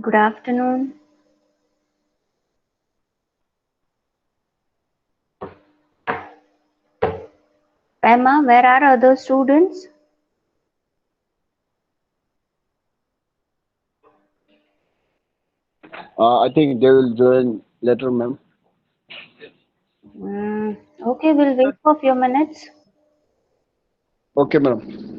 Good afternoon. Emma, where are other students? I think they will join later, ma'am. Okay, we'll wait for a few minutes. Okay, madam.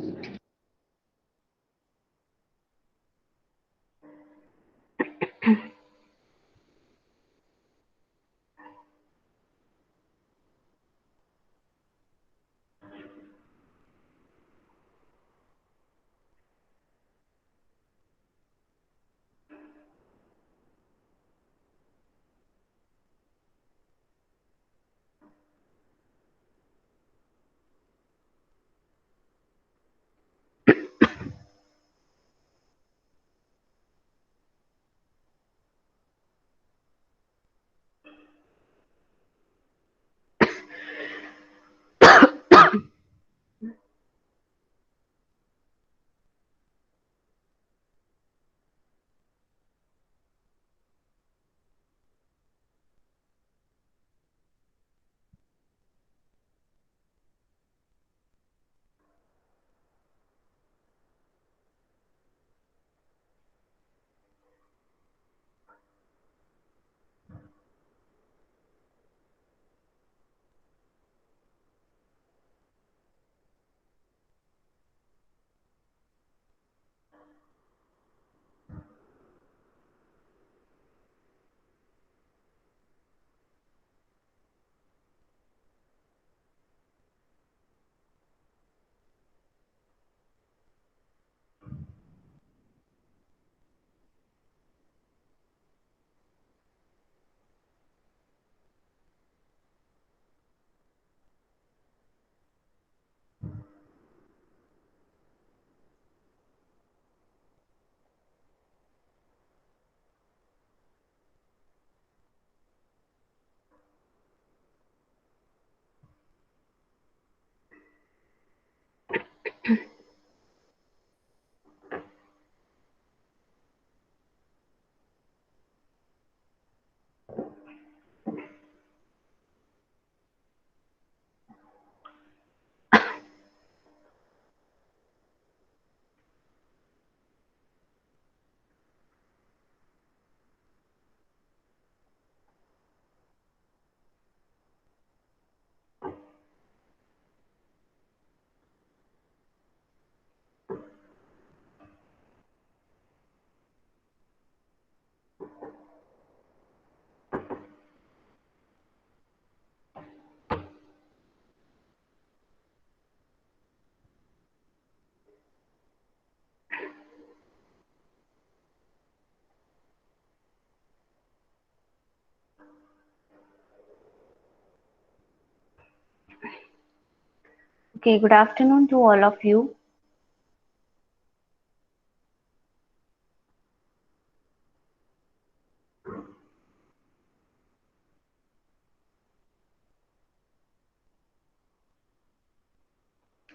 Okay, good afternoon to all of you.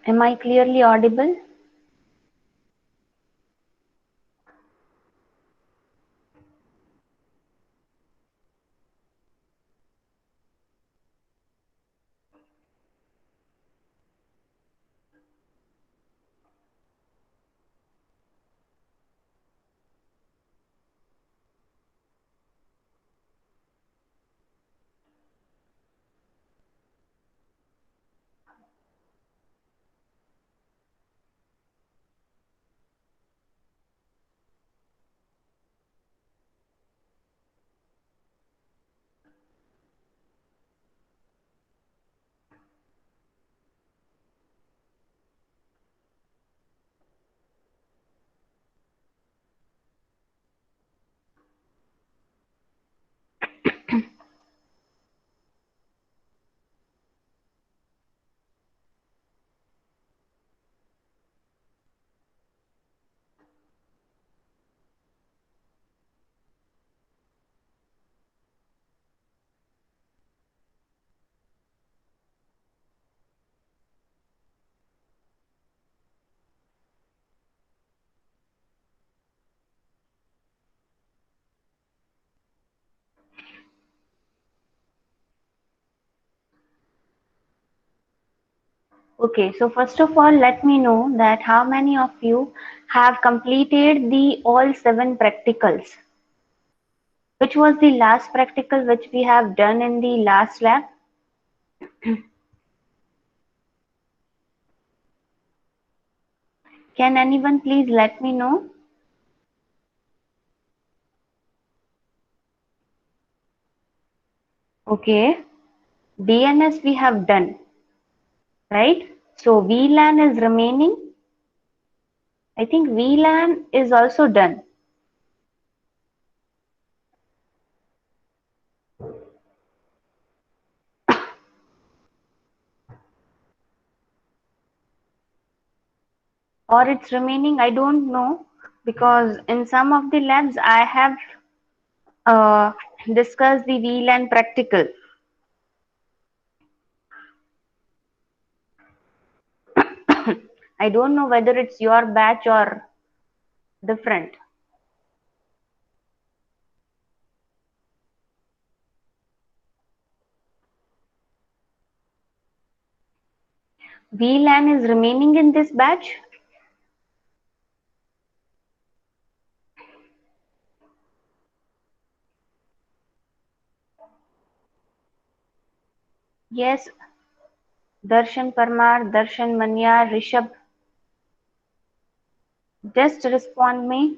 Am I clearly audible? Okay, so first of all, let me know that how many of you have completed the all 7 practicals. Which was the last practical which we have done in the last lab? Can anyone please let me know? Okay, DNS we have done, right? So VLAN is remaining. I think VLAN is also done. Or it's remaining, I don't know, because in some of the labs I have uh, discussed the VLAN practical. I don't know whether it's your batch or different. VLAN is remaining in this batch. Yes, Darshan Parmar, Darshan Manyar, Rishabh, just respond me.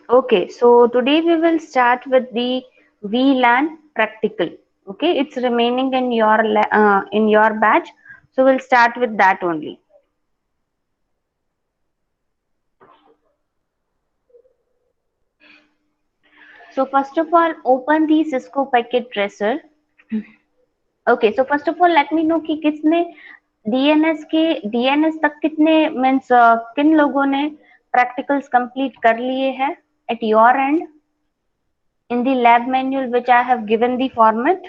Okay, so today we will start with the VLAN practical. Okay, it's remaining in your batch, so we'll start with that only. So first of all, open the Cisco Packet Tracer. Okay, so first of all, let me know कि किसने DNS तक कितने means किन लोगों ने practicals complete कर लिए हैं at your end in the lab manual which I have given the format.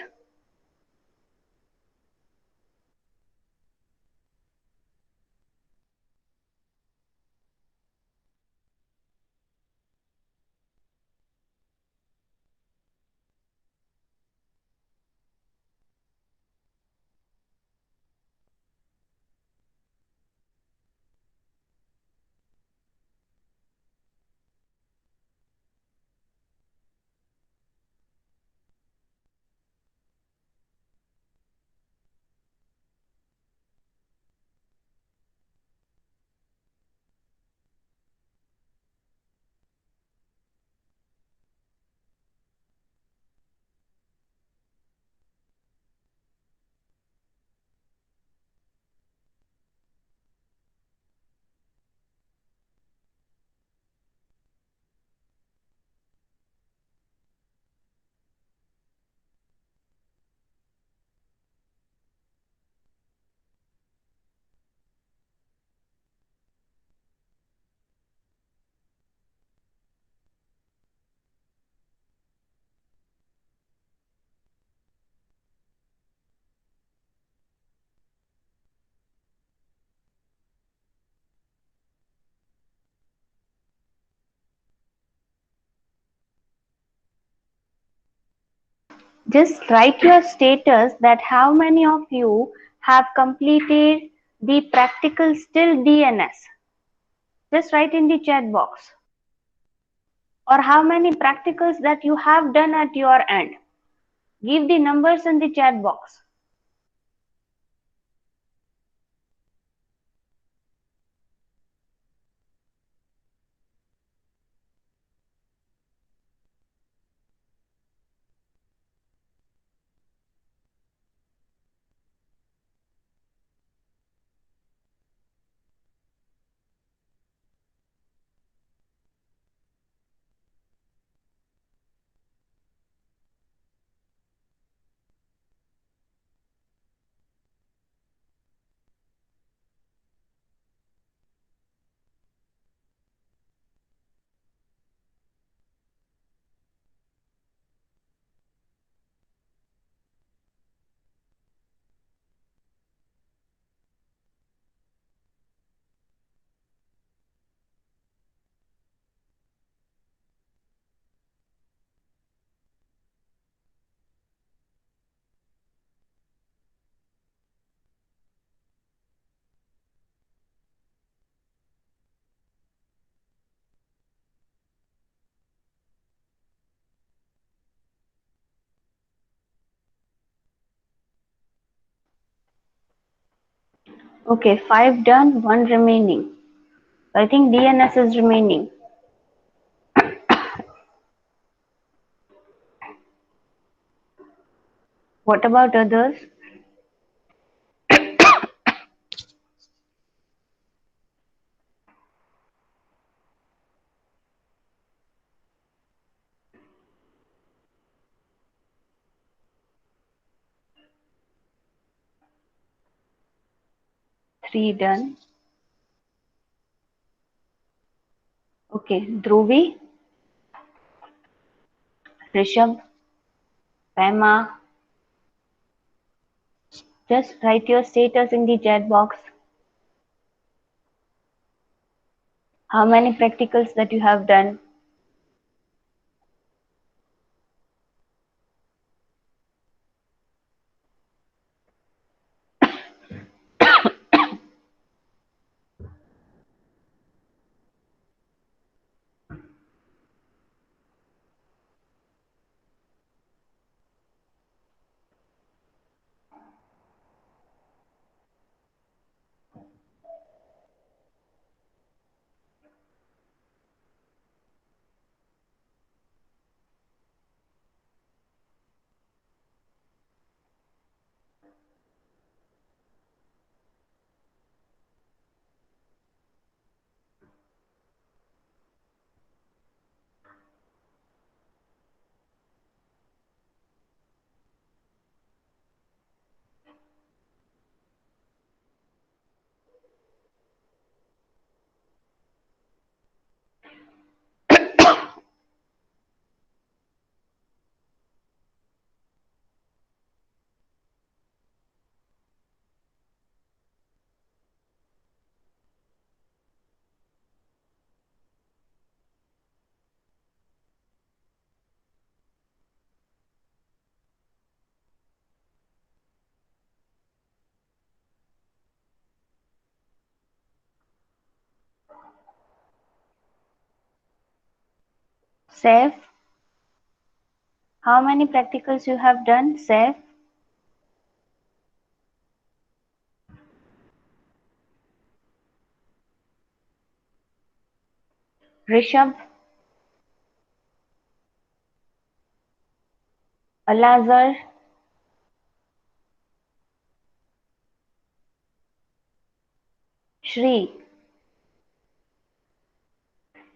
Just write your status that how many of you have completed the practical still DNS. Just write in the chat box. Or how many practicals that you have done at your end. Give the numbers in the chat box. Okay, 5 done, 1 remaining. I think DNS is remaining. What about others? 3 done. Okay, Dhruvi, Rishabh, Pema, just write your status in the chat box. How many practicals that you have done? Saif, how many practicals you have done? Saif, Rishabh, Alazar, Shri,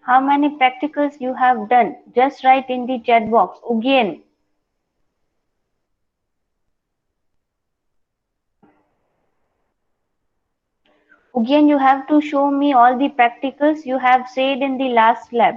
how many practicals you have done? Just write in the chat box. Ugyen, Ugyen, you have to show me all the practicals you have said in the last lab.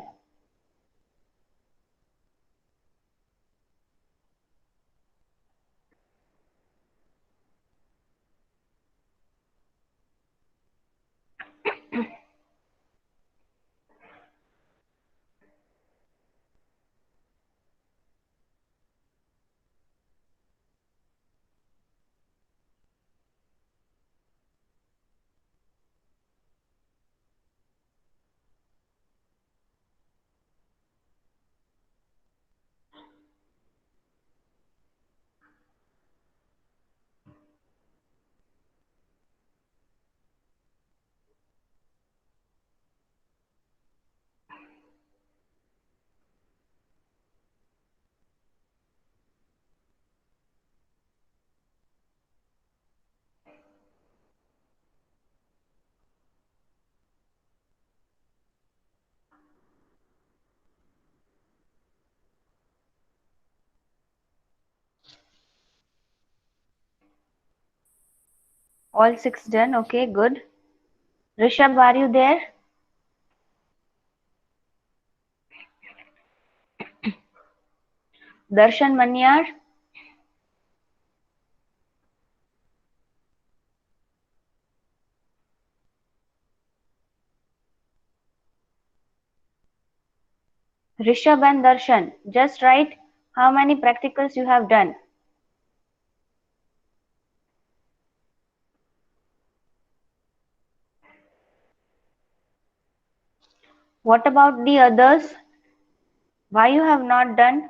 All 6 done. Okay, good. Rishabh, are you there? Darshan Manyar, Rishabh and Darshan, just write how many practicals you have done. What about the others? Why you have not done?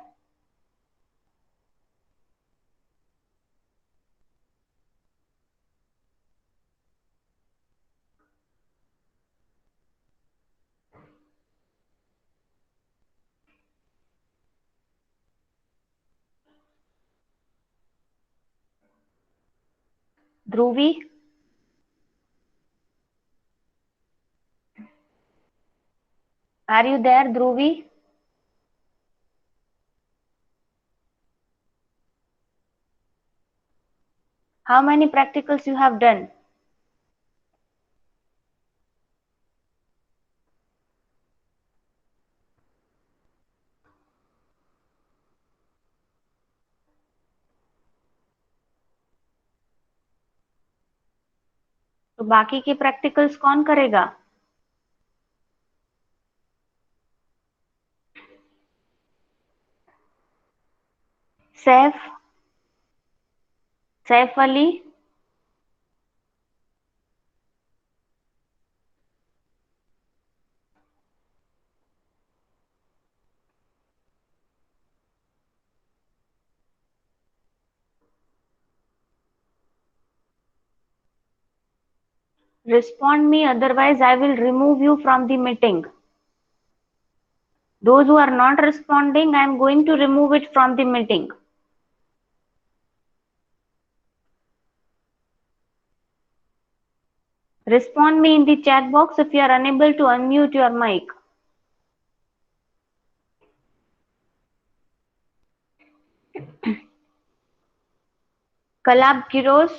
Dhruvi, are you there, Dhruvi? How many practicals you have done? तो बाकी के practicals कौन करेगा? Saif Ali, respond me, otherwise I will remove you from the meeting. Those who are not responding, I am going to remove it from the meeting. Respond me in the chat box if you are unable to unmute your mic. Kalab Kiroz,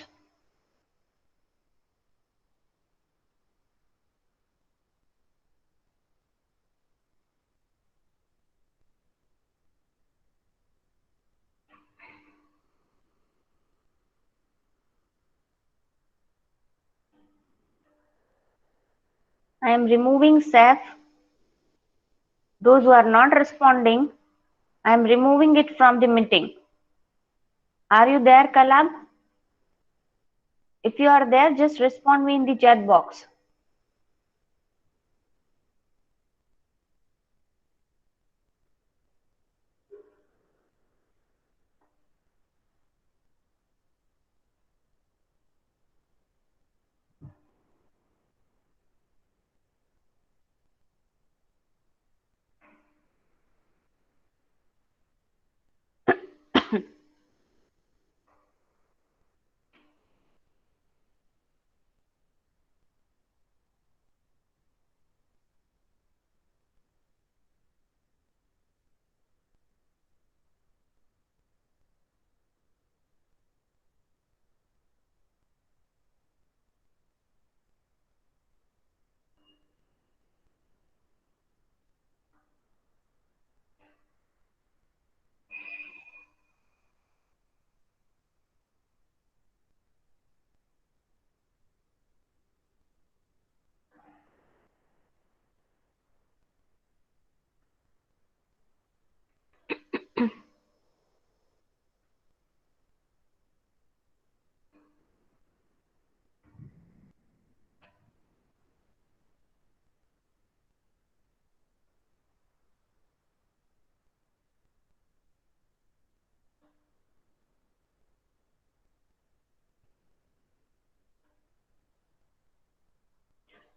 I am removing Saif. Those who are not responding, I am removing it from the meeting. Are you there, Kalab? If you are there, just respond me in the chat box.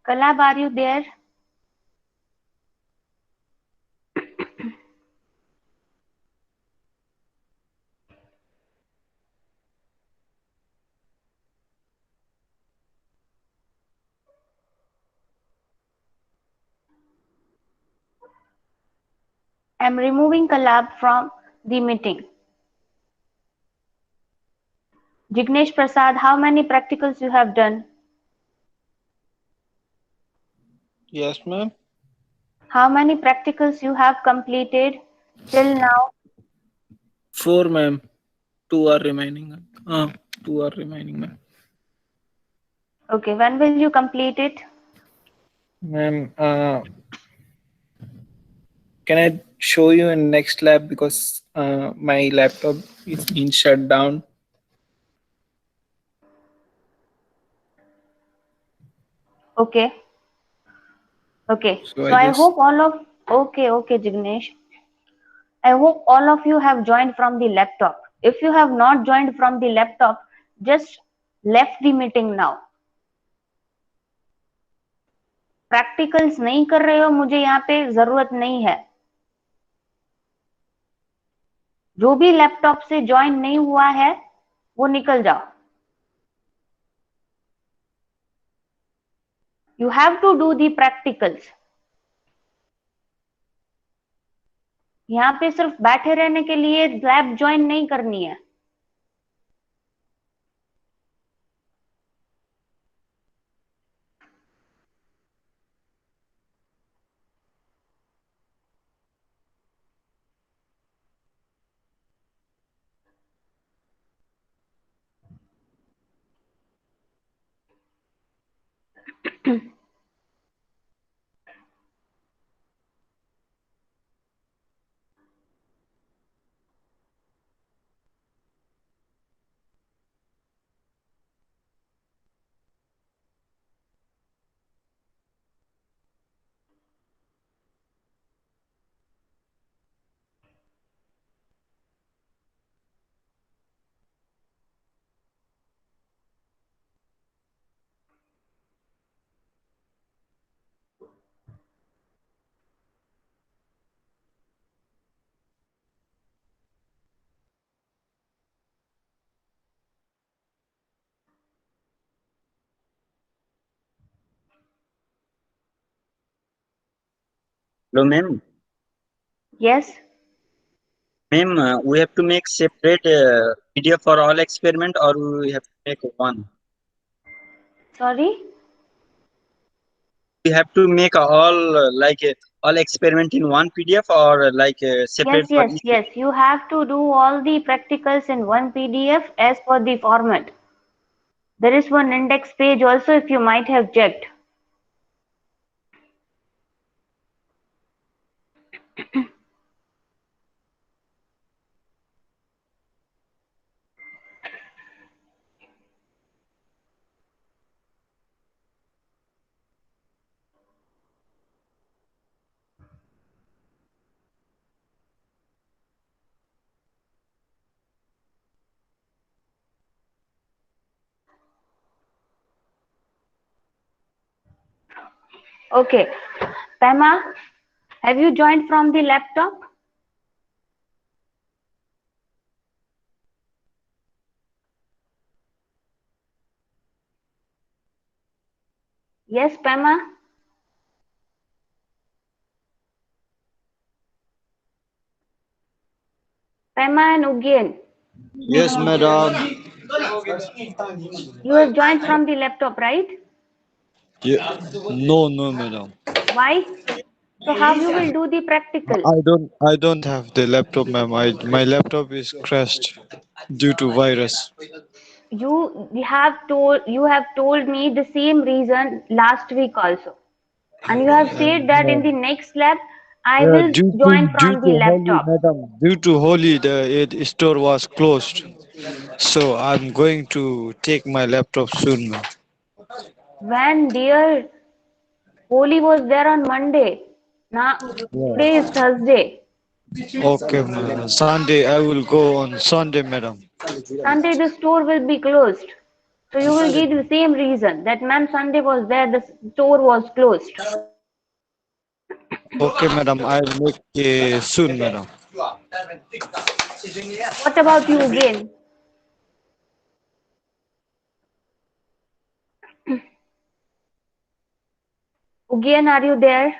Kalab, are you there? I am removing Kalab from the meeting. Jignesh Prasad, how many practicals you have done? Yes, ma'am. How many practicals you have completed till now? 4, ma'am. 2 are remaining. 2 are remaining, ma'am. Okay, when will you complete it? Ma'am, can I show you in next lab because my laptop is being shut down? Okay. Okay. So So I I just hope all of okay, Jignesh. I hope all of you have joined from the laptop. If you have not joined from the laptop, just left the meeting now. Practicals नहीं कर रहे हो, मुझे यहाँ पे जरूरत नहीं है. जो भी लैपटॉप से ज्वाइन नहीं हुआ है वो निकल जाओ. You have to do the practicals. यहाँ पे सिर्फ बैठे रहने के लिए लैब ज्वाइन नहीं करनी है. Hello, ma'am. Yes. Ma'am, we have to make separate PDF for all experiment, or we have to make one. Sorry. We have to make all experiment in one PDF, or separate for each. Yes. You have to do all the practicals in one PDF as per the format. There is one index page also, if you might have checked. Okay. Pema, have you joined from the laptop? Yes, Pema. Pema and Ugyen, Yes, madam. you have joined from the laptop, right? Yeah. No, no, madam. Why? So how you will do the practical? I don't have the laptop, ma'am. My laptop is crashed due to virus. You have told me the same reason last week also, and you have said that in the next lab I Yeah, will join due from to the Holi, laptop. madam. Due to Holi, the store was closed. So I'm going to take my laptop soon, ma'am. When dear Holi was there on Monday, now today is Thursday. Okay, ma'am. Sunday I will go on Sunday, madam. Sunday the store will be closed. So you will give the same reason that ma'am Sunday was there, the store was closed. Okay, madam. I'll make soon, madam. What about you again? Again, are you there?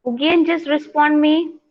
Again, just respond me.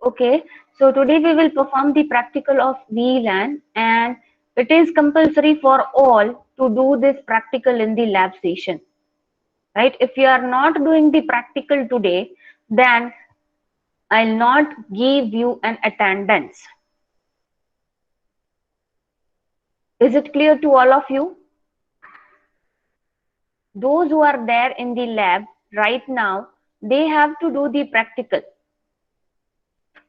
Okay, so today we will perform the practical of VLAN, and it is compulsory for all to do this practical in the lab session, right? If you are not doing the practical today, then I'll not give you an attendance. Is it clear to all of you? Those who are there in the lab right now, they have to do the practical.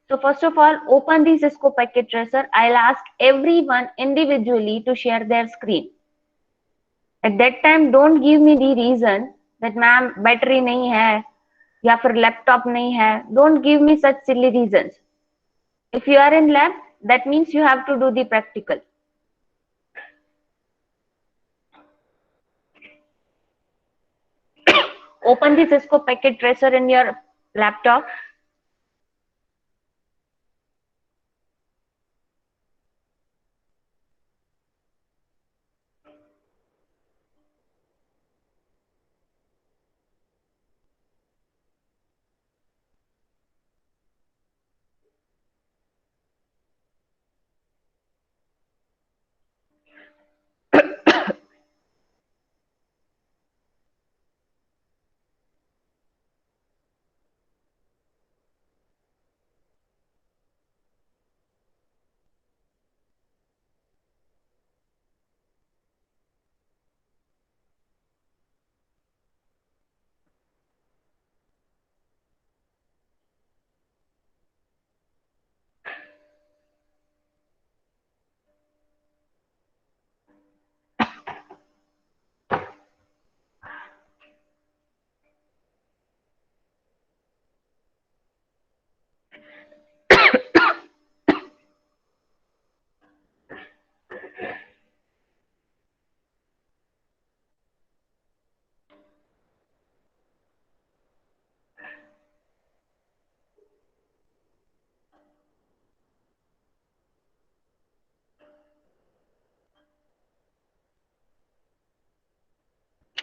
So first of all, open the Cisco Packet Tracer. I'll ask everyone individually to share their screen. At that time, don't give me the reason that ma'am battery नहीं है या फिर laptop नहीं है. Don't give me such silly reasons. If you are in lab, that means you have to do the practical. Open the Cisco Packet Tracer in your laptop.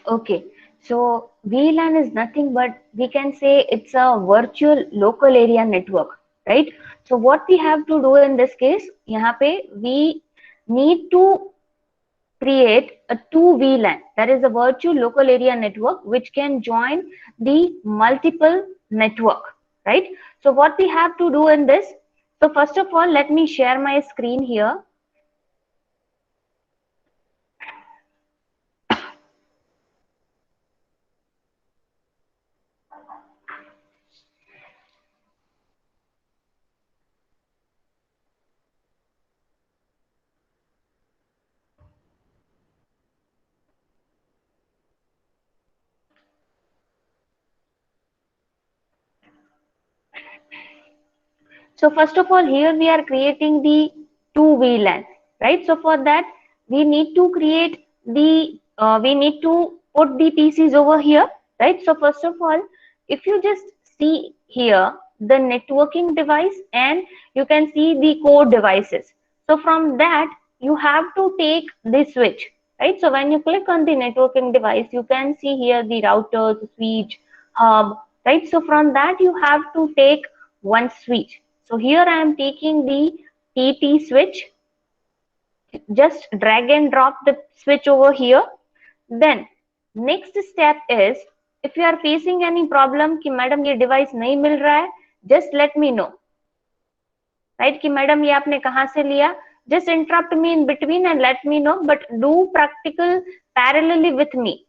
Okay, so VLAN is nothing but, we can say it's a virtual local area network, right? So what we have to do in this case, यहाँ पे we need to create a two VLAN, that is a virtual local area network which can join the multiple network, right? So what we have to do in this, so first of all, let me share my screen here. So first of all, here we are creating the two VLAN, right? So for that, we need to create the, we need to put the PCs over here, right? So first of all, if you just see here, the networking device, and you can see the core devices. So from that, you have to take the switch, right? So when you click on the networking device, you can see here the routers, switch, hub, right? So from that, you have to take one switch. So here I am taking the TP switch. Just drag and drop the switch over here. Then next step is, if you are facing any problem कि madam ये device नहीं मिल रहा है, just let me know, right? कि madam ये आपने कहाँ से लिया? Just interrupt me in between and let me know, but do practical parallelly with me.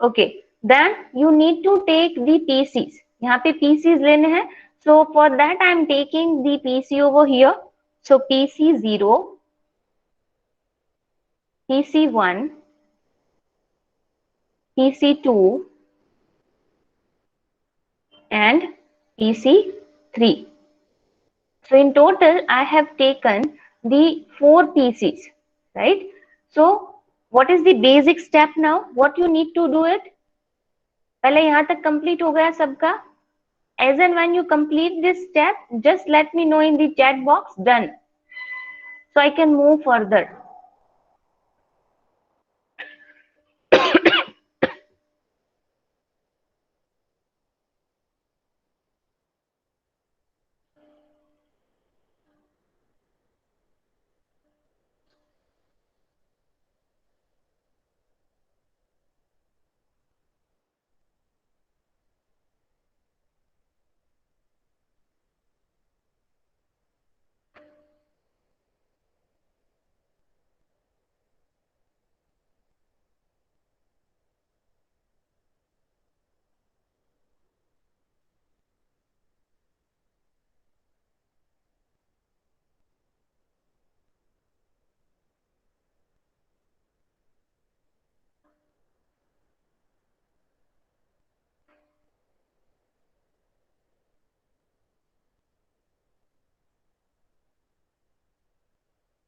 Okay, then you need to take the PCs. यहाँ पे PCs लेने हैं. So for that I am taking the PC over here. So PC0, PC1, PC2 and PC3. So in total I have taken the 4 PCs, right? So what is the basic step now? What you need to do it? पहले यहाँ तक complete हो गया सबका? As and when you complete this step, just let me know in the chat box, done. So I can move further.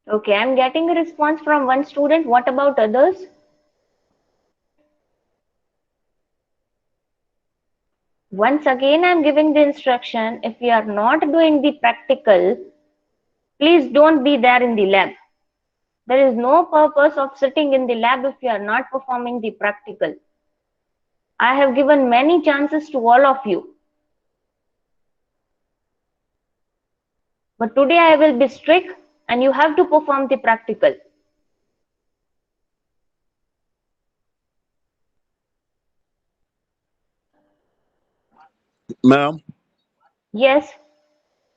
Okay, I'm getting a response from one student. What about others? Once again, I'm giving the instruction. If you are not doing the practical, please don't be there in the lab. There is no purpose of sitting in the lab if you are not performing the practical. I have given many chances to all of you. But today I will be strict and you have to perform the practical. Madam, Yes,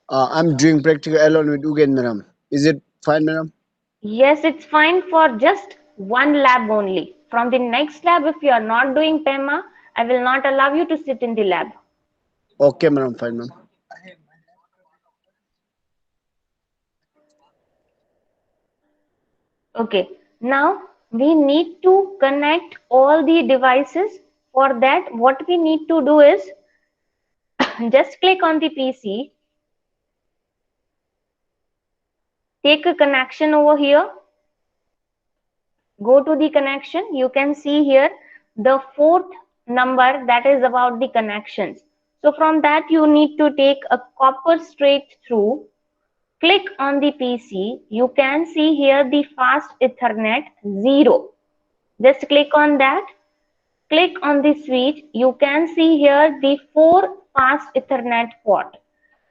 I'm doing practical alone with Ugen, madam. Is it fine, madam? yes, it's fine for just one lab only. From the next lab, if you are not doing PEMA, I will not allow you to sit in the lab. Okay, madam, fine, madam. Okay, now we need to connect all the devices. For that, what we need to do is just click on the PC, take a connection over here, go to the connection. You can see here the fourth number that is about the connections. So from that, you need to take a copper straight through. Click on the PC. You can see here the fast Ethernet 0. Just click on that. Click on the switch. You can see here the 4 fast Ethernet port.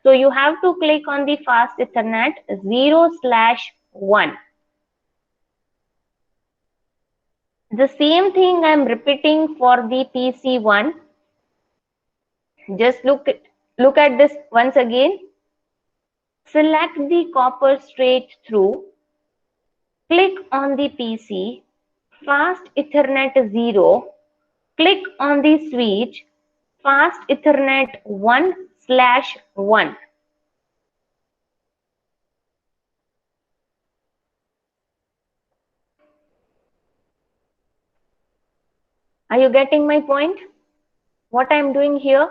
So you have to click on the fast Ethernet 0/1. The same thing I am repeating for the PC1. Just look at this once again. Select the copper straight through. Click on the PC. Fast Ethernet 0. Click on the switch. Fast Ethernet 1/1. Are you getting my point? What I am doing here?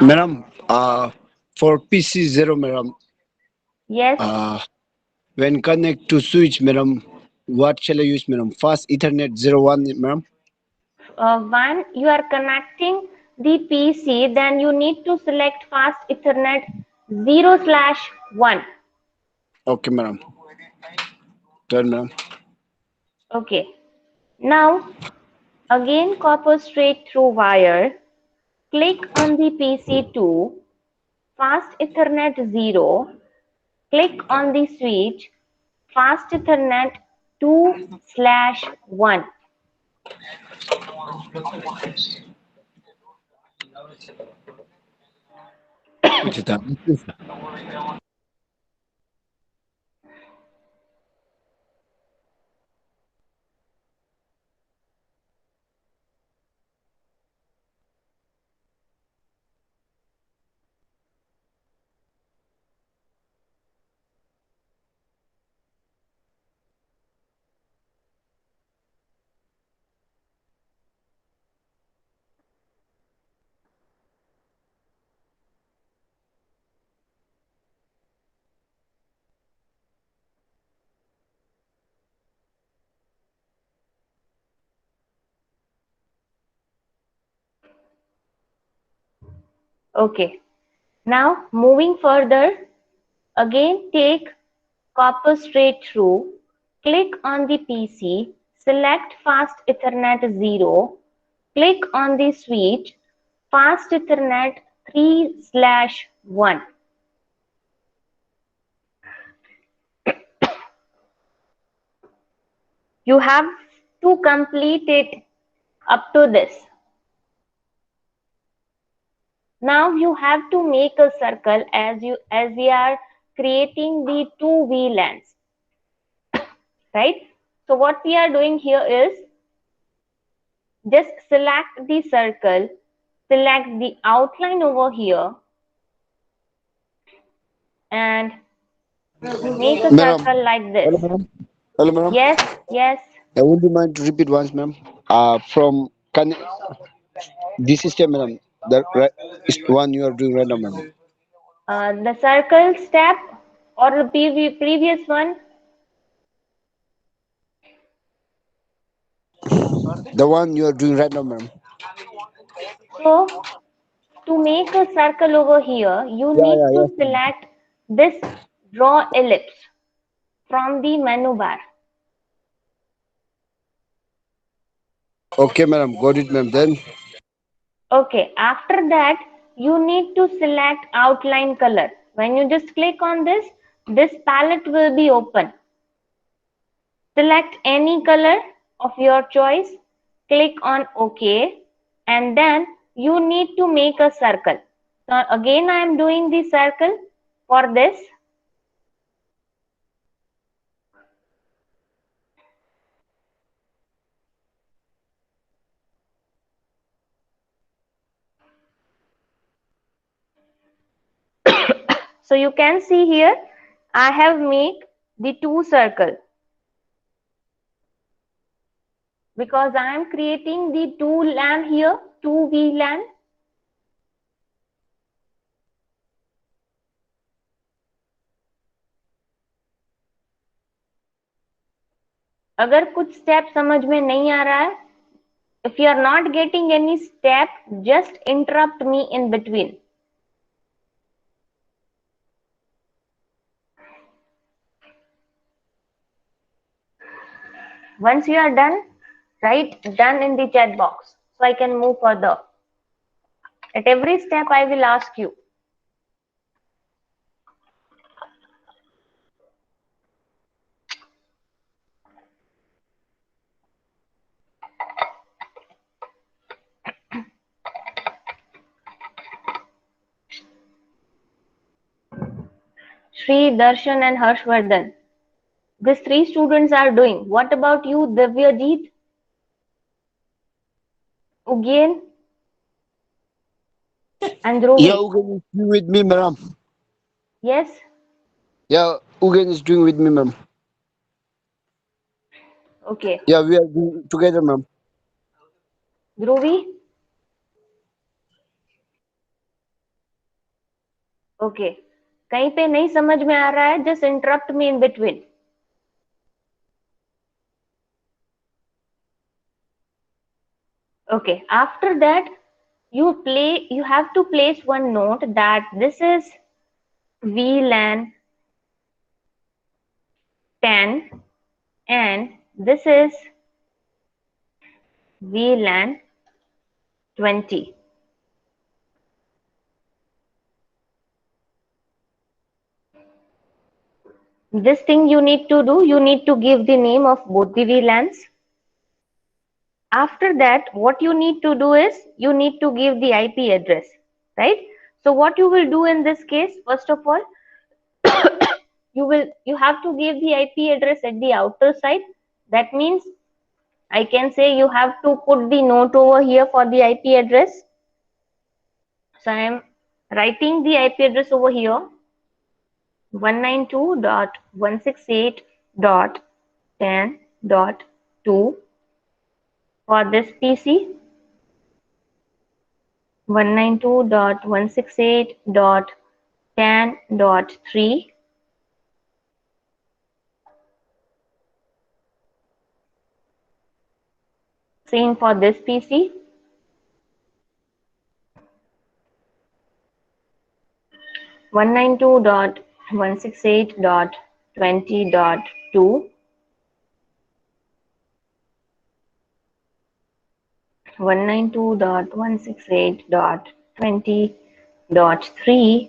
Madam, for PC zero, madam, Yes. when connect to switch, madam, what shall I use, madam? Fast Ethernet 01, madam. When you are connecting the PC, then you need to select fast Ethernet 0/1. Okay, madam. Done, madam. Okay. Now, again copper straight through wire. Click on the PC2, fast Ethernet 0. Click on the switch, fast Ethernet 2/1. Okay. Now, moving further, again take copper straight through. Click on the PC, select fast Ethernet 0. Click on the switch, fast Ethernet 3/1. You have to complete it up to this. Now you have to make a circle as we are creating the two VLANs, right? So what we are doing here is just select the circle, select the outline over here, and make a Madam. circle like this. Hello, madam. Hello, madam. Yes, yes. Would you mind to repeat once, ma'am? From this system, madam. The right is one you are doing right now, madam. The circle step, or the previous one? The one you are doing right now, madam. So to make a circle over here, you Yeah, need yeah, to yes, madam. select this draw ellipse from the menu bar. Okay, madam. Got it, ma'am. Then Okay, after that, you need to select outline color. When you just click on this palette will be open. Select any color of your choice, click on OK, and then you need to make a circle. So again, I am doing the circle for this. So you can see here, I have made the two circle because I am creating the two LAN here, two VLAN. अगर कुछ step समझ में नहीं आ रहा है, if you are not getting any step, just interrupt me in between. Once you are done, write done in the chat box so I can move further. At every step I will ask you. Shri, Darshan and Harshvardhan. These three students are doing. What about you, Divyajit? Ugyen and yeah, Dhruvi? Ugen is doing with me, madam. Yes? Yeah, Ugen is doing with me, ma'am. Okay. Yeah, we are doing together, ma'am. Dhruvi? Okay. कहीं पे नहीं समझ में आ रहा है, just interrupt me in between. Okay. After that, you have to place one note that this is VLAN 10 and this is VLAN 20. This thing you need to do, you need to give the name of both the VLANs. After that, what you need to do is you need to give the IP address, right? So what you will do in this case, first of all, you have to give the IP address at the outer side. That means I can say you have to put the note over here for the IP address. So I am writing the IP address over here, 192.168.10.2 for this PC, 192.168.10.3 same for this PC, 192.168.20.2, 192.168.20.3.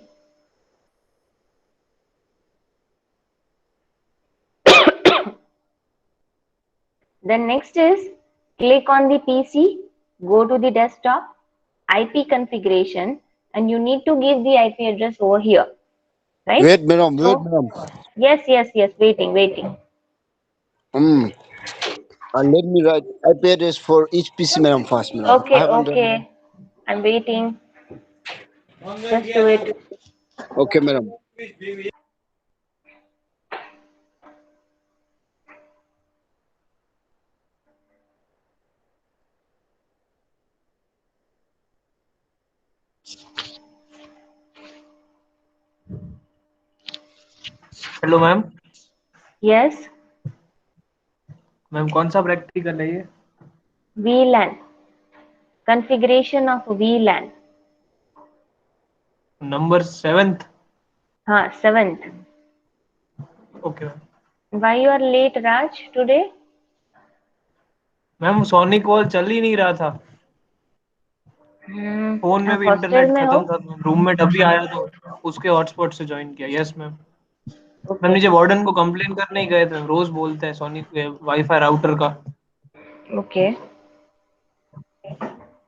Then next is click on the PC, go to the desktop, IP configuration, and you need to give the IP address over here, right? Wait, madam. Wait, So, madam. yes, waiting. Mm. Let me write IP address for each PC, madam, first, madam. I haven't done Okay, I'm waiting. Just do it. it. Okay, madam. Hello ma'am. Yes, ma'am कौन सा practical है ये? VLAN. Configuration of VLAN. Number 7th। हाँ, 7th. Okay ma'am. Why you are late, Raj, today? Ma'am सोनी call चल ही नहीं रहा था, फोन में आप भी हॉस्टल इंटरनेट में हो? खत्म था। रूममेट अभी आया तो उसके हॉटस्पॉट से ज्वाइन किया। Yes ma'am. मैम Okay, नीचे वार्डन को कंप्लेन करने ही गए थे, रोज बोलते हैं सोनी के वाईफाई राउटर का। okay.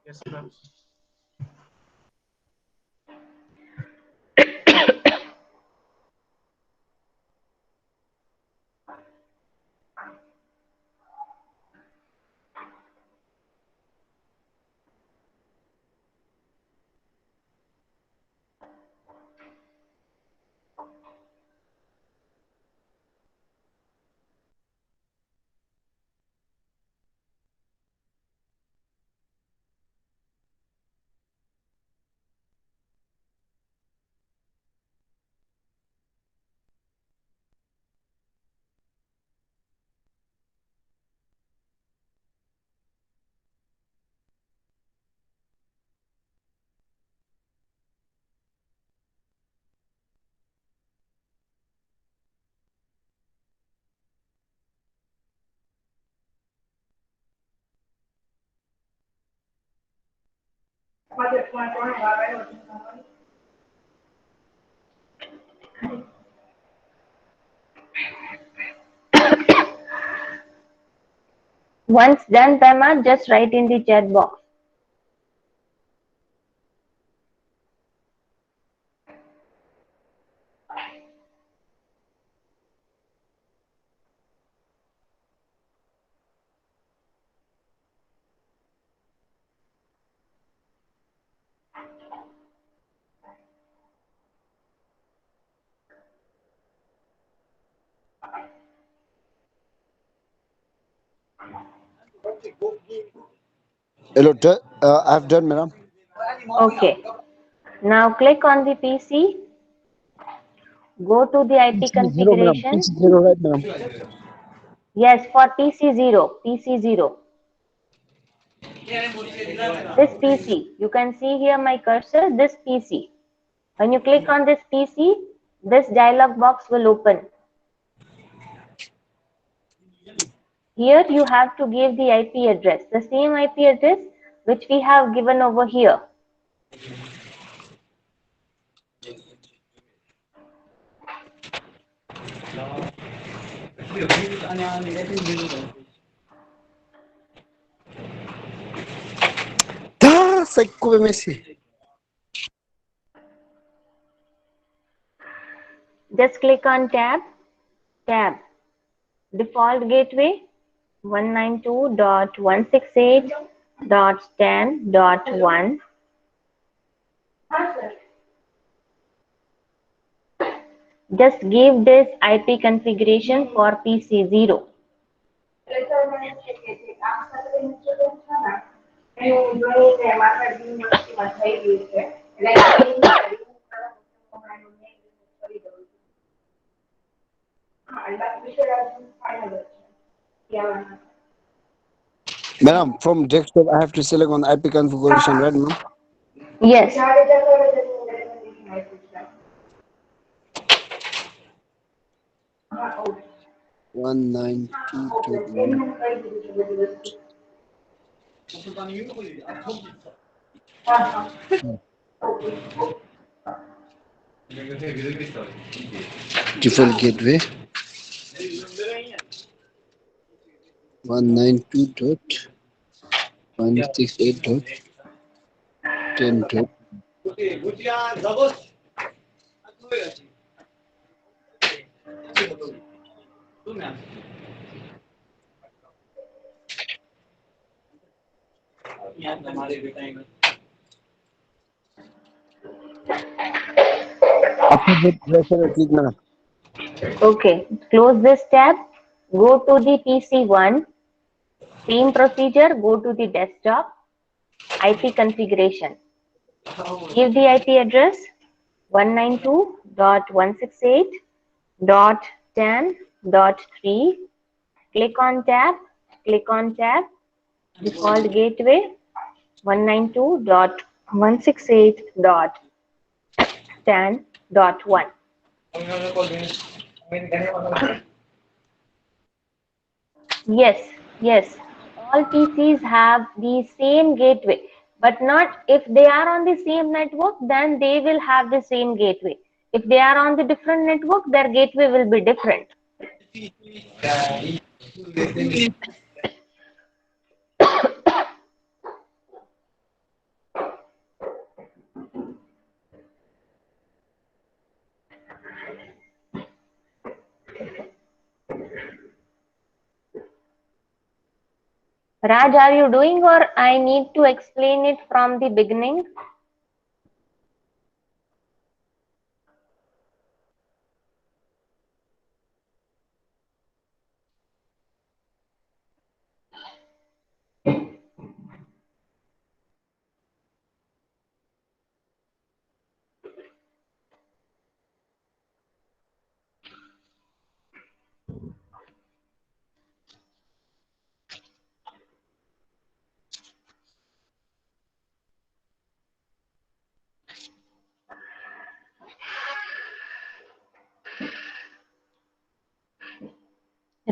Yes ma'am. Once done, Pema, just write in the chat box. Hello, I've done, madam. Okay. Now click on the PC. Go to the IP PC zero, madam. configuration. PC zero, right, madam. Yes, for PC0. PC0. This PC. You can see here my cursor, this PC. When you click on this PC, this dialog box will open. Here you have to give the IP address, the same IP address which we have given over here. Psycho Messi. Just click on tab, default gateway 192.168.10.1. Just give this IP configuration for PC0. Madam, from desktop, I have to select on IP configuration, right, madam? Yes. One 192.1. Default gateway 192.168.10. After that, press and click, madam. Okay. Close this tab. Go to the PC1. Same procedure. Go to the desktop. IP configuration. Give the IP address 192.168 .10.3. Click on tab. Default gateway 192.168.10.1. Yes. All PCs have the same gateway, but not if they are on the same network, then they will have the same gateway. If they are on the different network, their gateway will be different. Raj, are you doing, or I need to explain it from the beginning?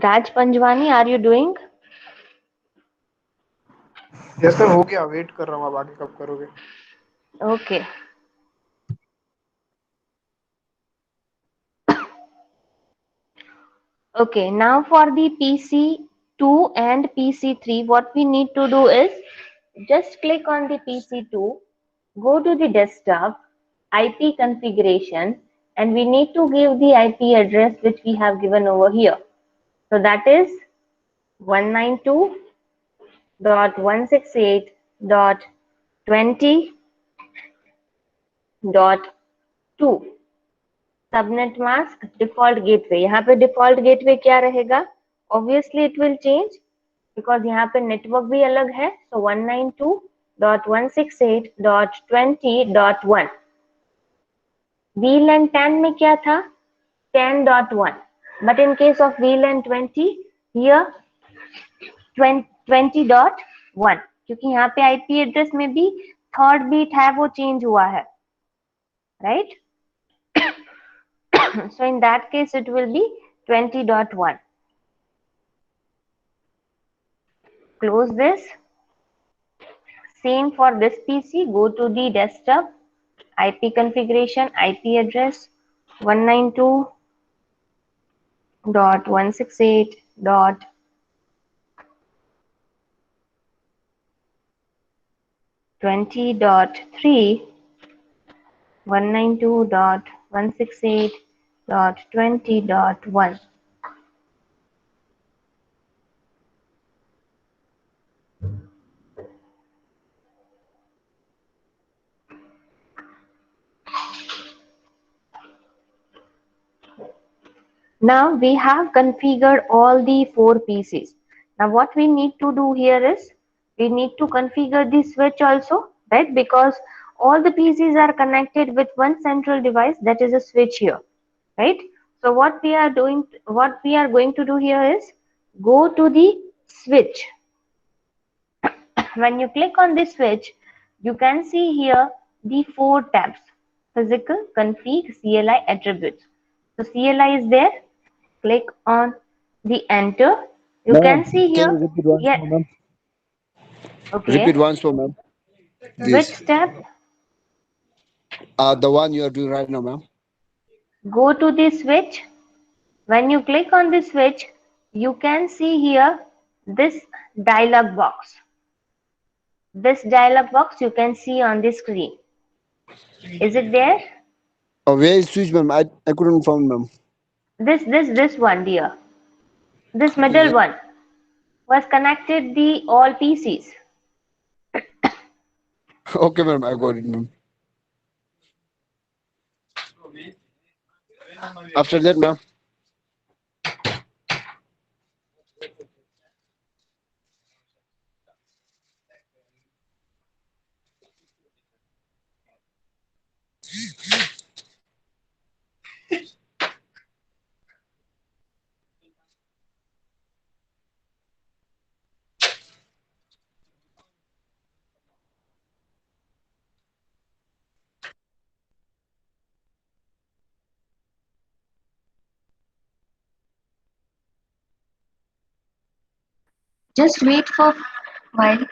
Raj Panjwani, are you doing? Yes sir, हो गया, wait कर रहा हूँ, अब आगे कब करोगे? Okay. Okay, now for the PC2 and PC3, what we need to do is just click on the PC2, go to the desktop, IP configuration, and we need to give the IP address which we have given over here. So that is 192.168.20.2. Subnet mask default gateway. यहाँ पे default gateway क्या रहेगा? Obviously it will change because यहाँ पे network भी अलग है. सो 192.168.20.1. VLAN 10 में क्या था? 10.1. but in case of VLAN 20 here 20.1, क्योंकि यहाँ पे आईपी एड्रेस में भी थर्ड बीट है वो चेंज हुआ है, right? So in that case it will be 20.1. Close this. Same for this PC. Go to the desktop, IP configuration, IP address 192.168.20.3, 192.168.20.1. Now we have configured all the 4 PCs. Now what we need to do here is we need to configure the switch also, right? Because all the PCs are connected with one central device, that is a switch here, right? So what we are going to do here is go to the switch. When you click on the switch, you can see here the 4 tabs: physical, config, CLI, attributes. So CLI is there. Click on the enter. You can see Can here. you repeat once Yeah. more, ma'am? Okay. Repeat once more, ma'am. Which This. step? The one you are doing right now, ma'am. Go to the switch. When you click on the switch, you can see here this dialog box. This dialog box you can see on the screen. Is it there? Where is switch, ma'am? I couldn't find, ma'am. This one, dear. This middle one was connected the all PCs. Okay, ma'am. I got it, ma'am. After that, ma'am. Just wait for a while.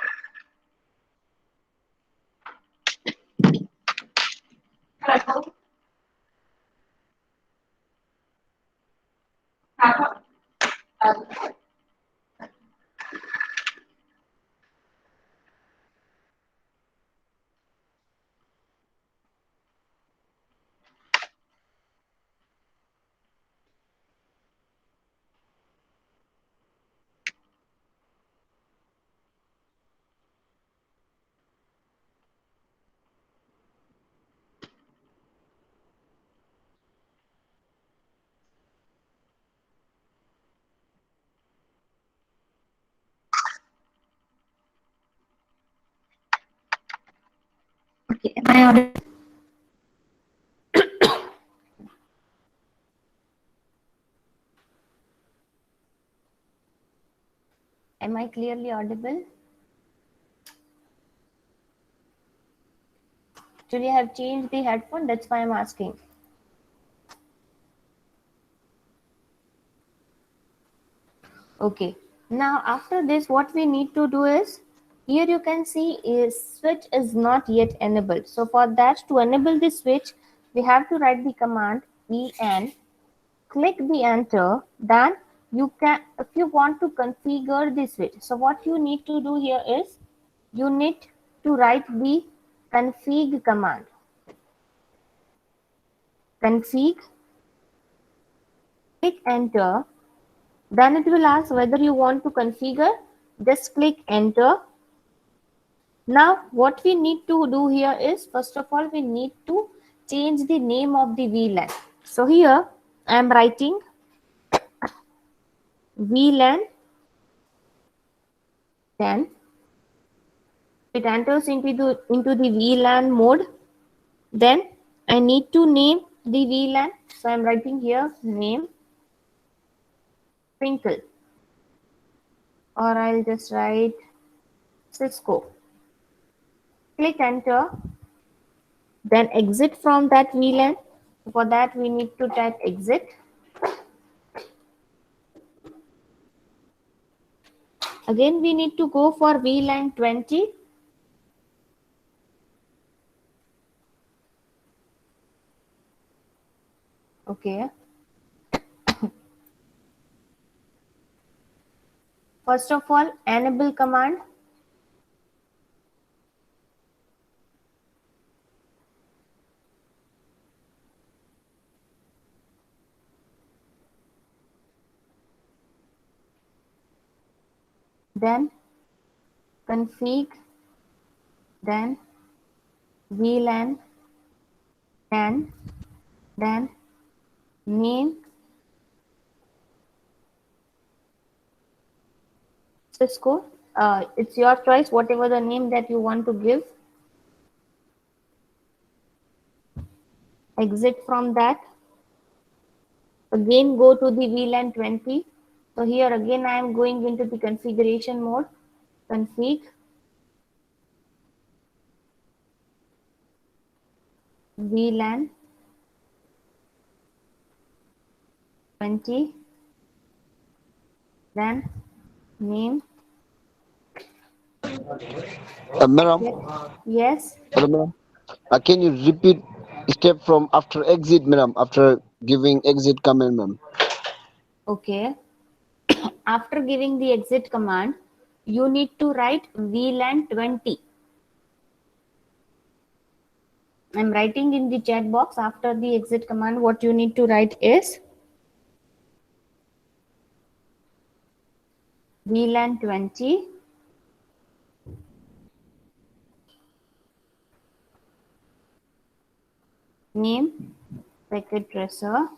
Okay, am I audible? Am I clearly audible? Actually, I have changed the headphone, that's why I'm asking. Okay, now after this, what we need to do is, here you can see is switch is not yet enabled. So for that, to enable the switch, we have to write the command en, click the enter, then you can, if you want to configure the switch. So what you need to do here is, you need to write the config command. Config, click enter, then it will ask whether you want to configure, just click enter. Now what we need to do here is, first of all, we need to change the name of the VLAN. So here I am writing VLAN 10. It enters into the VLAN mode. Then I need to name the VLAN. So I'm writing here name Twinkle, or I'll just write Cisco. Click enter. Then exit from that VLAN. For that we need to type exit. Again we need to go for VLAN 20. Okay. First of all, enable command. Then config, then VLAN 10, then name Cisco. It's your choice, whatever the name that you want to give. Exit from that. Again go to the VLAN 20. So here again I am going into the configuration mode. Config, VLAN 20, then name. Madam, Yes. madam, can you repeat step from after exit, madam? After giving exit command, ma'am. Okay. After giving the exit command, you need to write VLAN 20. I'm writing in the chat box. After the exit command, what you need to write is VLAN 20, name packet tracer,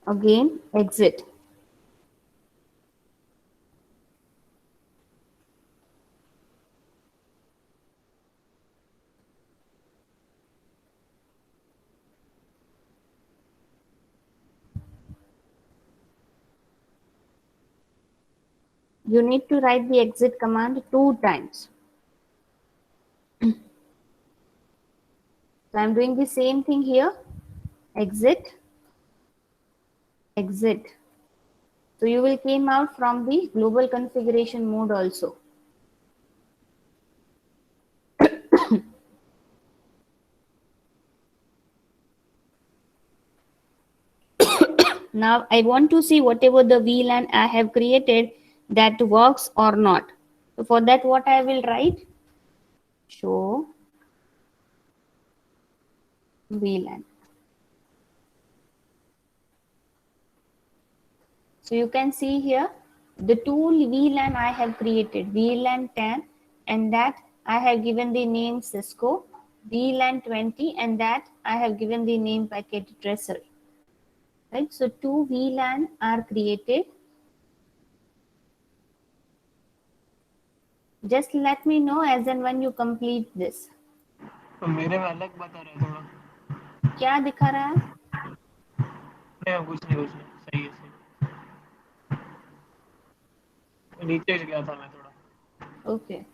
again exit. You need to write the exit command 2 times. So I'm doing the same thing here. Exit, exit. So you will came out from the global configuration mode also. Now I want to see whatever the VLAN I have created that works or not. So for that, what I will write? Show VLAN. So you can see here the two VLAN I have created, VLAN 10, and that I have given the name Cisco, VLAN 20, and that I have given the name packet tracer. Right, so two VLAN are created. Just let me know as and when you complete this. तो मेरे में अलग बता रहा है थोड़ा। क्या दिखा रहा है? नहीं कुछ नहीं सही है सही। नीचे गया था मैं थोड़ा। Okay.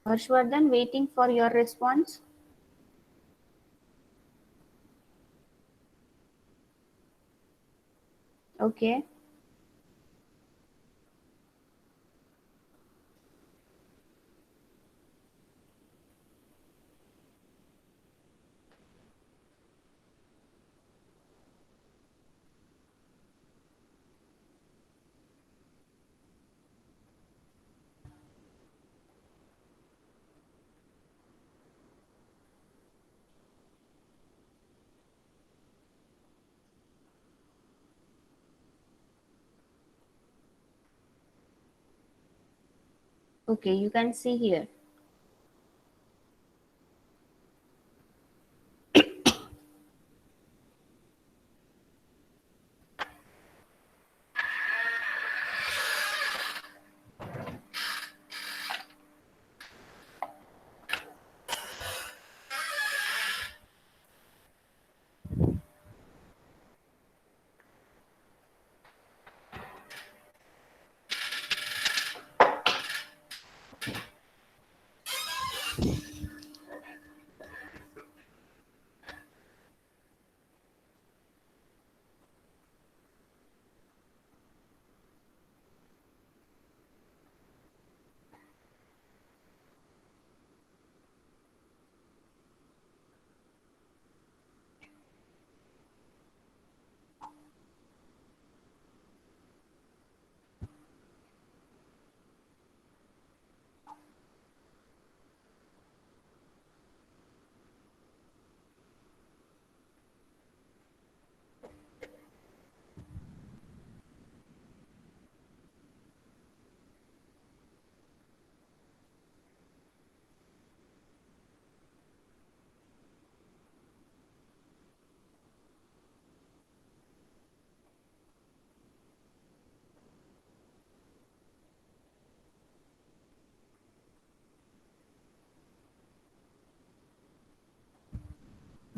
Harshvardhan, waiting for your response. Okay. Okay, you can see here.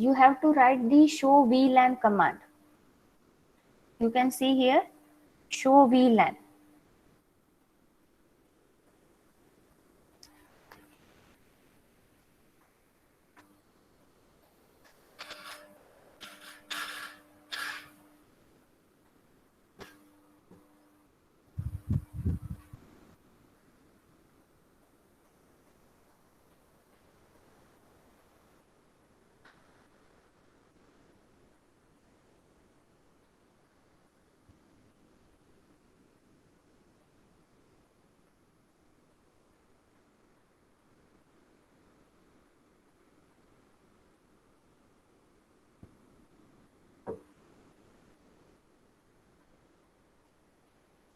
You have to write the show VLAN command. You can see here, show VLAN.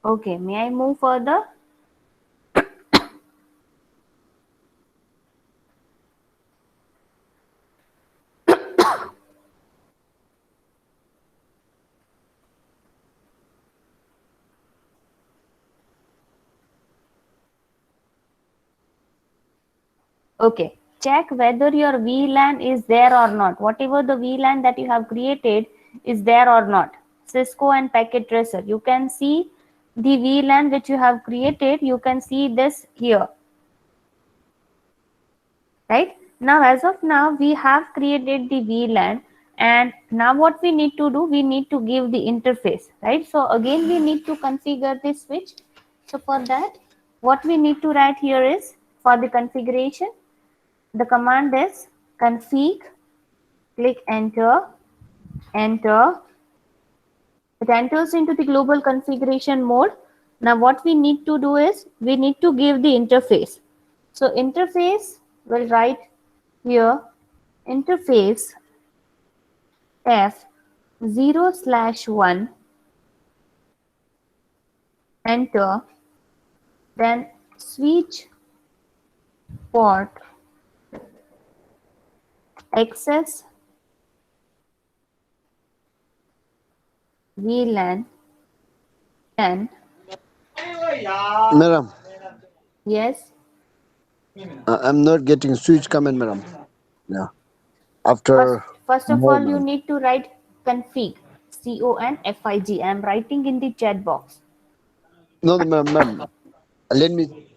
Okay, may I move further? Okay, check whether your VLAN is there or not. Whatever the VLAN that you have created is there or not. Cisco and Packet Tracer. You can see the VLAN which you have created. You can see this here. Right? Now, as of now, we have created the VLAN. And now what we need to do, we need to give the interface, right? So again, we need to configure this switch. So for that, what we need to write here is, for the configuration, the command is config, click enter, enter. It enters into the global configuration mode. Now what we need to do is, we need to give the interface. So interface, will write here, interface F0/1, enter, then switch port access VLAN 10. Madam, Yes. I'm not getting switch command, madam. Yeah. After First of more, all, you madam. need to write config, CONFIG. I am writing in the chat box. No, ma'am. Let me.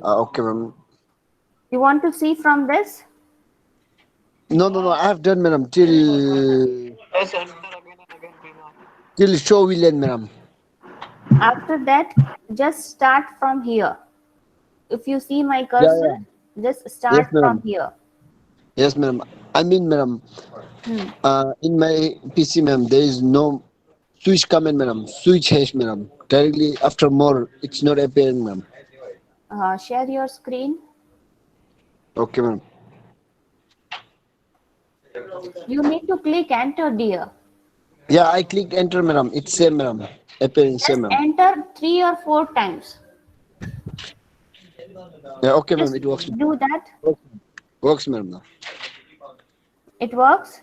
Okay, ma'am. You want to see from this? No. I have done, madam, till show will end, madam. After that, just start from here. If you see my cursor, just start from here. Yes, madam. I mean, madam. In my PC, madam, there is no switch command, madam. Switch hash, madam. Directly after more, it's not appearing, madam. Share your screen. Okay, madam. You need to click enter, dear. Yeah, I clicked enter, madam. It's same, madam. Appearing Just same, madam. enter 3 or 4 times. Yeah, okay, Just madam. It works. do that. Works, madam. It works?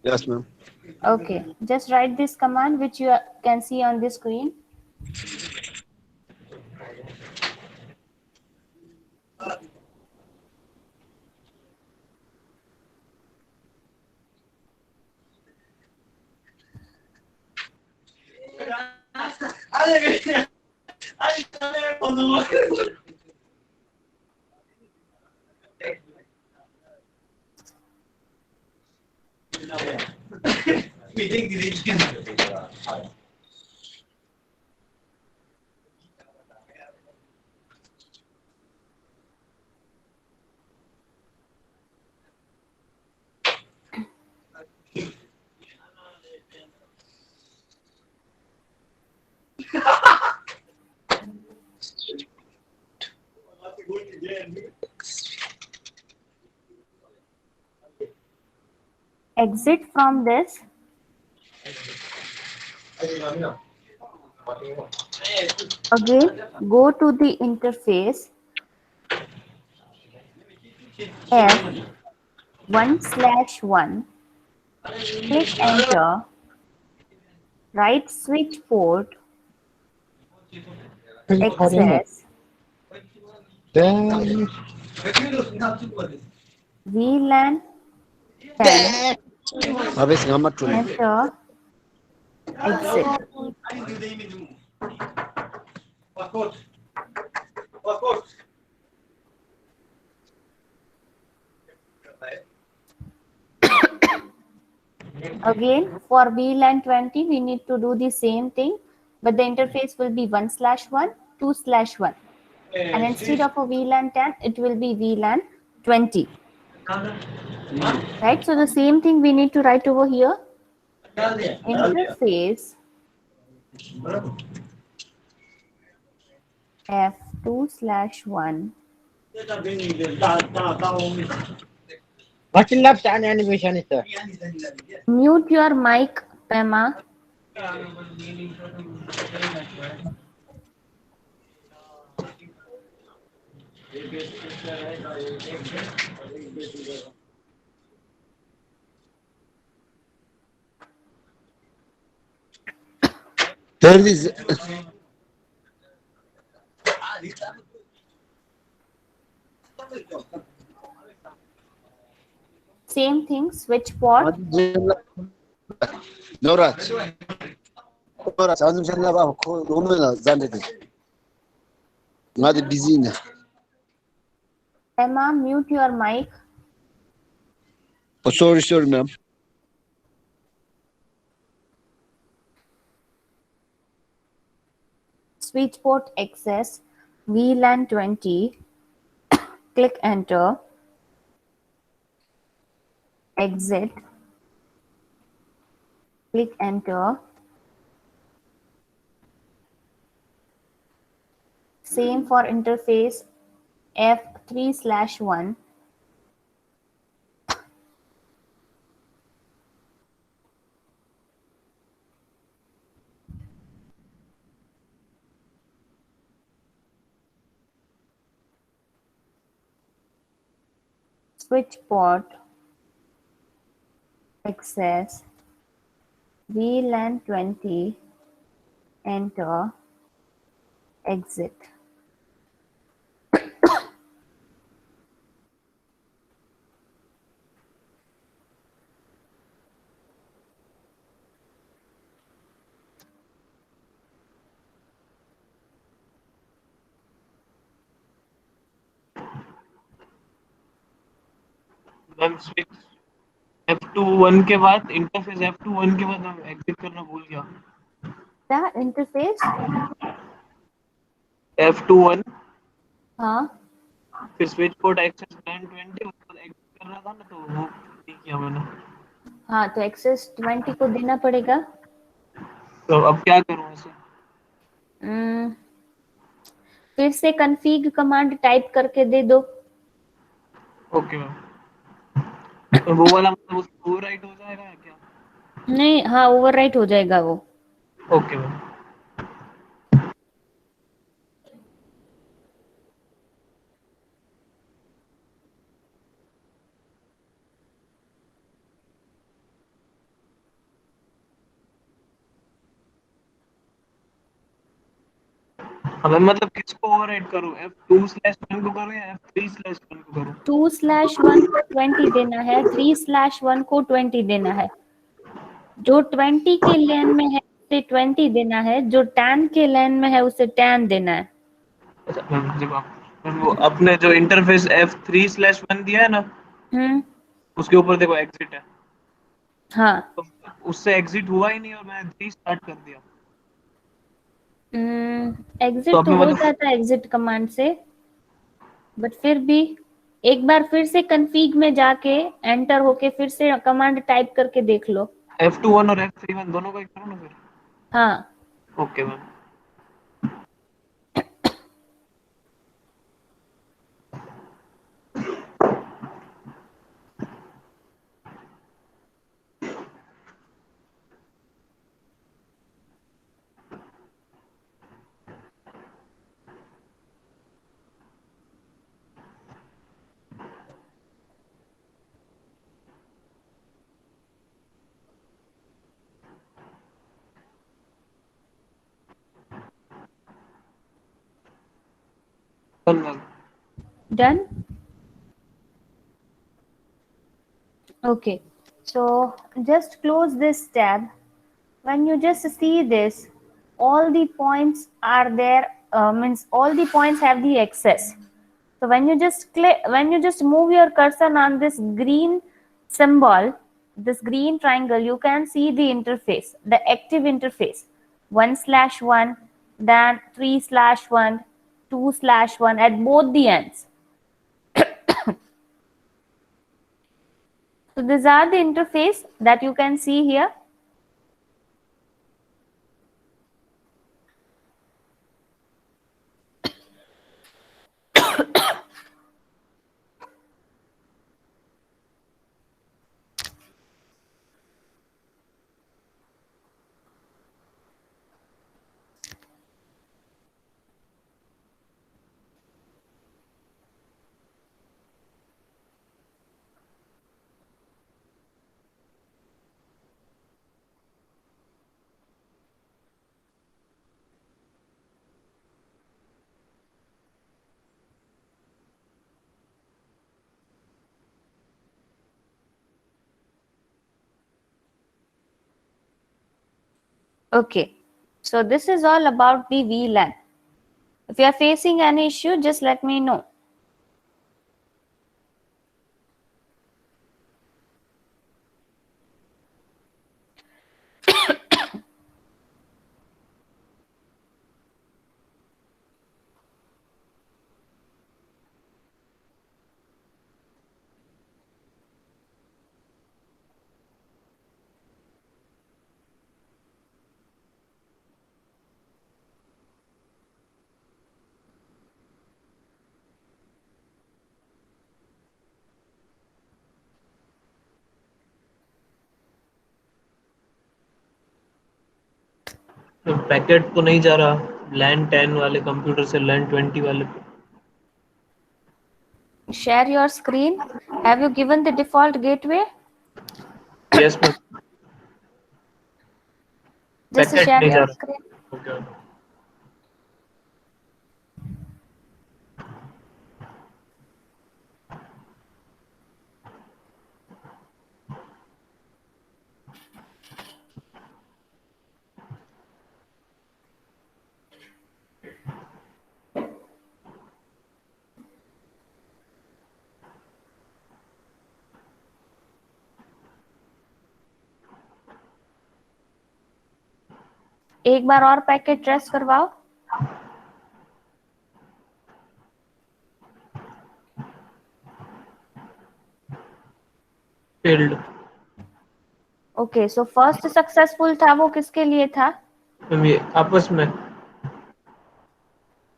Yes, ma'am. Okay. Just write this command which you can see on the screen. Exit from this. Again, go to the interface F1/1, click enter, right switch port, access VLAN 10, Habis ngamat tuh. enter, exit. Again, for VLAN 20, we need to do the same thing, but the interface will be 1/1, 2/1. And instead of a VLAN 10, it will be VLAN 20. Right? So the same thing we need to write over here. Interface F2/1. Mute your mic, Pema. There is. Same thing, switch port. Navraj Navraj आज mission ला खो रोनो ला जाने दे मादे busy ना Emma, mute your mic. Oh, sorry ma'am. Switch port access, VLAN 20. Click enter. Exit. Click enter. Same for interface F3/1. Switch port access VLAN 20. Enter. Exit. Ma'am switch F21 के बाद interface F21 के बाद मैं exit करना भूल गया। क्या interface? F21 हाँ फिर स्विच पोर्ट एक्सेस LAN 20 उसके बाद एग्जिट कर रहा था ना, तो वो नहीं किया मैंने। हाँ, तो एक्सेस 20 को देना पड़ेगा। तो अब क्या करूँ ऐसे? फिर से config कमांड टाइप करके दे दो। Okay ma'am. तो वो वाला मतलब उसको ओवरराइट हो जाएगा या क्या? नहीं, हाँ ओवरराइट हो जाएगा वो। Okay ma'am. हमें मतलब किसको ओवरराइट करूँ? F2/1 को करूँ या F3/1 को करूँ? 2/1 को 20 देना है, 3/1 को 20 देना है। जो 20 के लेन में है उसे 20 देना है, जो 10 के लेन में है उसे 10 देना है। अच्छा मैम देखो, मैम वो अपने जो इंटरफेस F3/1 दिया है ना, उसके ऊपर देखो एग्जिट है, हाँ तो उससे एग्जिट हुआ ही नहीं और मैंने 3 स्टार्ट कर दिया। तो एग्जिट अब तो मैं हो मतलब जाता है एग्जिट कमांड से, बट फिर भी एक बार फिर से config में जाके एंटर होके फिर से कमांड टाइप करके देख लो। F21 और F31 दोनों का ही करो ना फिर। हाँ okay ma'am. Done ma'am. done. Okay, so just close this tab. When you just see this, all the points are there, means all the points have the access. So when you just click, when you just move your cursor on this green symbol, this green triangle, you can see the interface, the active interface, 1/1, then 3/1, 2/1 at both the ends. So these are the interface that you can see here. Okay, so this is all about the VLAN. If you are facing any issue, just let me know. Packet तो नहीं जा रहा लैन 10 वाले computer से लैन 20 वाले पे. Share your screen. Have you given the default gateway? Yes ma'am. Just packet share नहीं जा your रहा. screen. Okay. एक बार और पैकेट ट्रेस करवाओ. Failed. Okay, so first successful था वो किसके लिए था? मैम ये आपस में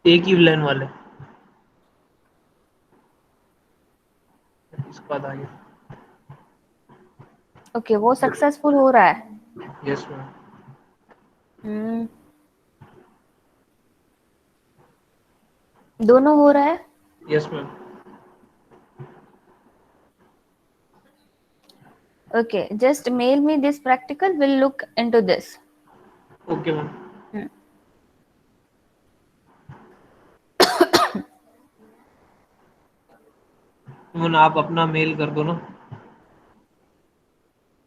एक ही लैन वाले. इसके बाद आगे. ओके, वो सक्सेसफुल हो रहा है. Yes ma'am. दोनों हो रहा है. Yes ma'am. Okay, just mail me this practical. We'll look into this. Okay ma'am. Ma'am आप अपना मेल कर दो ना.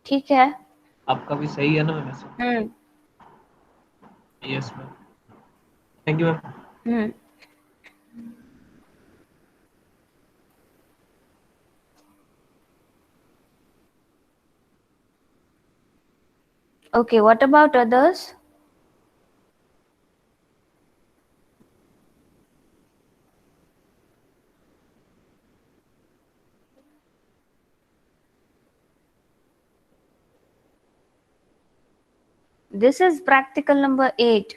ठीक है. आपका भी सही है ना मैम ऐसा. Yes ma'am. Thank you ma'am. Okay, what about others? This is practical number 8.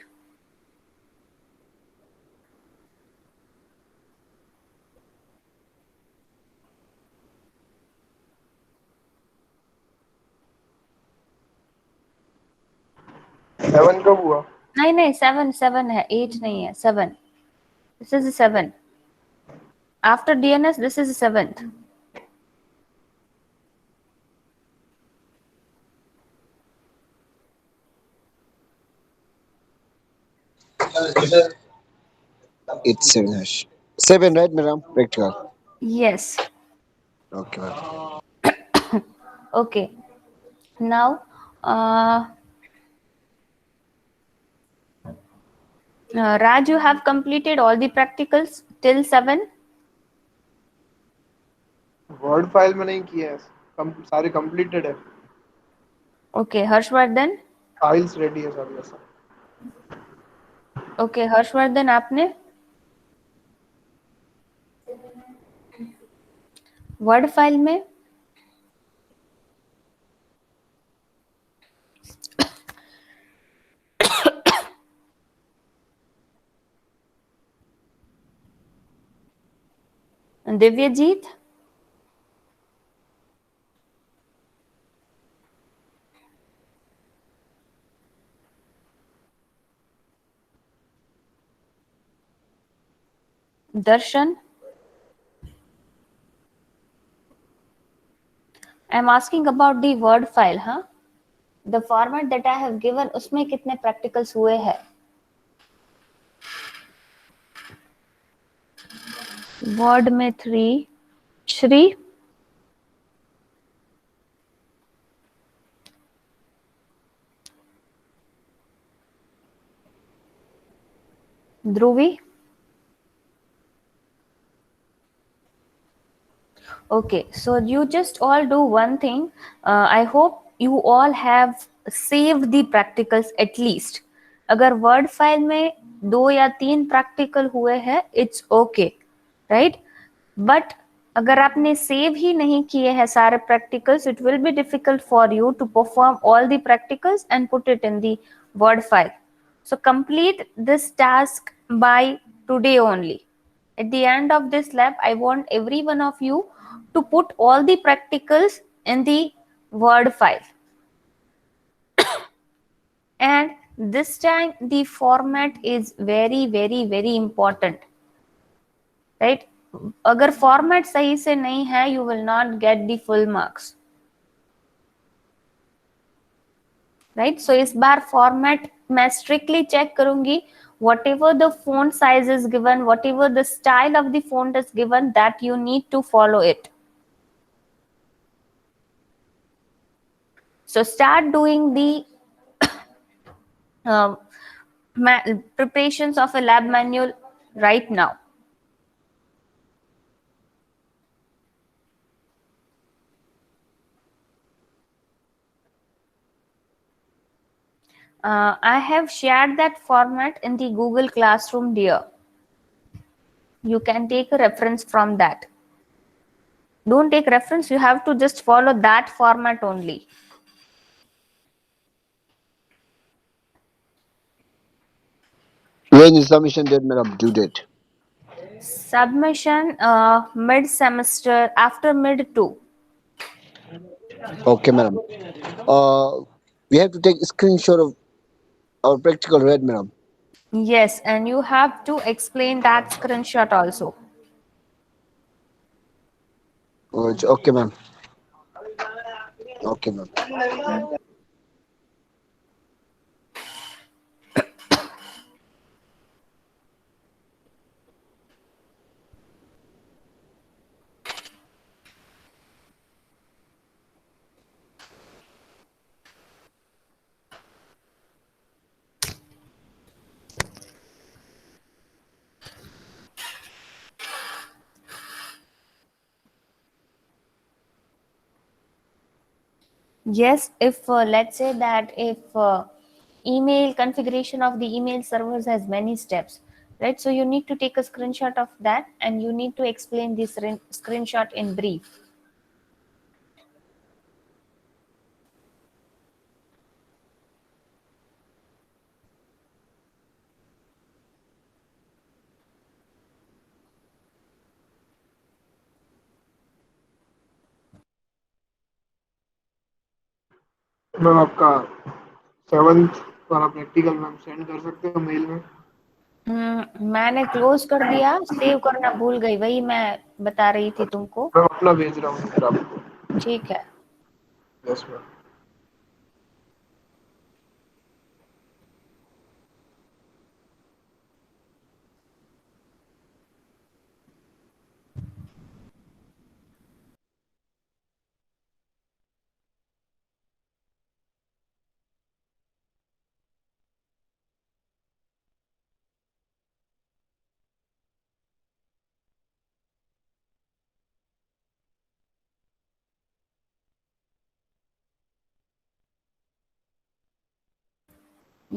Seven कब हुआ? नहीं 7 है, 8 नहीं है, 7. This is 7. After DNS, this is 7th. It's 7, right, madam? Practical. Yes. Okay, madam. Okay. Now, Raj, you have completed all the practicals till 7. Word file में नहीं किया है. सारे कंप्लीटेड है. Okay, Harshvardhan. फाइल्स रेडी है सारी ऐसा. Okay, Harshvardhan, आपने वर्ड फाइल में दिव्यजीत. Darshan. I'm asking about the word file, huh? The format that I have given, उसमें कितने practicals हुए हैं? Word में 3. Shri. Dhruvi? Okay, so you just all do one thing. I hope you all have saved the practicals at least. अगर word file में 2 या 3 practical हुए हैं, it's okay, right? But अगर आपने save ही नहीं किए हैं सारे practicals, it will be difficult for you to perform all the practicals and put it in the word file. So complete this task by today only. At the end of this lab, I want every one of you to put all the practicals in the word file. And this time the format is very very very important, right? अगर format सही से नहीं है, you will not get the full marks, right? So इस बार format मैं strictly check करूंगी. Whatever the font size is given, whatever the style of the font is given, that you need to follow it. So start doing the uh, preparations of a lab manual right now. I have shared that format in the Google Classroom, dear. You can take a reference from that. Don't take reference, you have to just follow that format only. When is submission date, madam? Due date? Submission mid-semester, after mid-2. Okay, madam. We have to take a screenshot of our practical, right, madam? Yes, and you have to explain that screenshot also. Okay, ma'am. Okay, ma'am. Yes, if let's say that if email configuration of the email servers has many steps, right? So you need to take a screenshot of that and you need to explain this screenshot in brief. Ma'am आपका 7th वाला practical ma'am send कर सकते हो mail में? मैंने close कर दिया, save करना भूल गई, वही मैं बता रही थी तुमको. मैं अपना भेज रहा हूँ फिर आपको. ठीक है. Yes ma'am.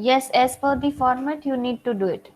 Yes, as per the format you need to do it.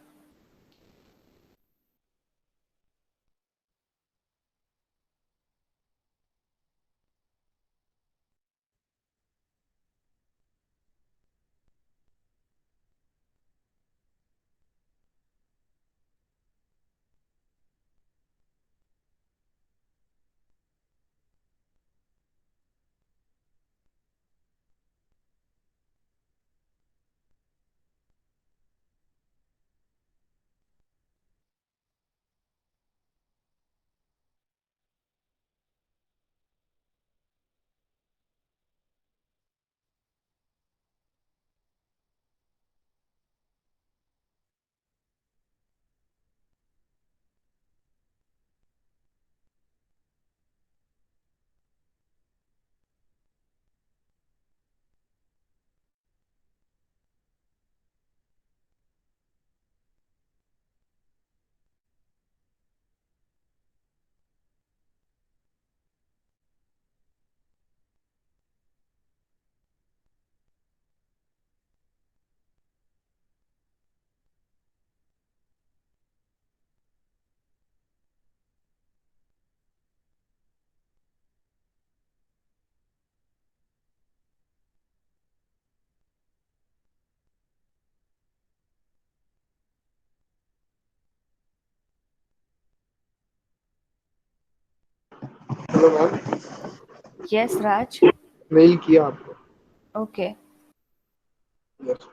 Hello ma'am, Yes, Raj. Mail किया आपको। Okay. यस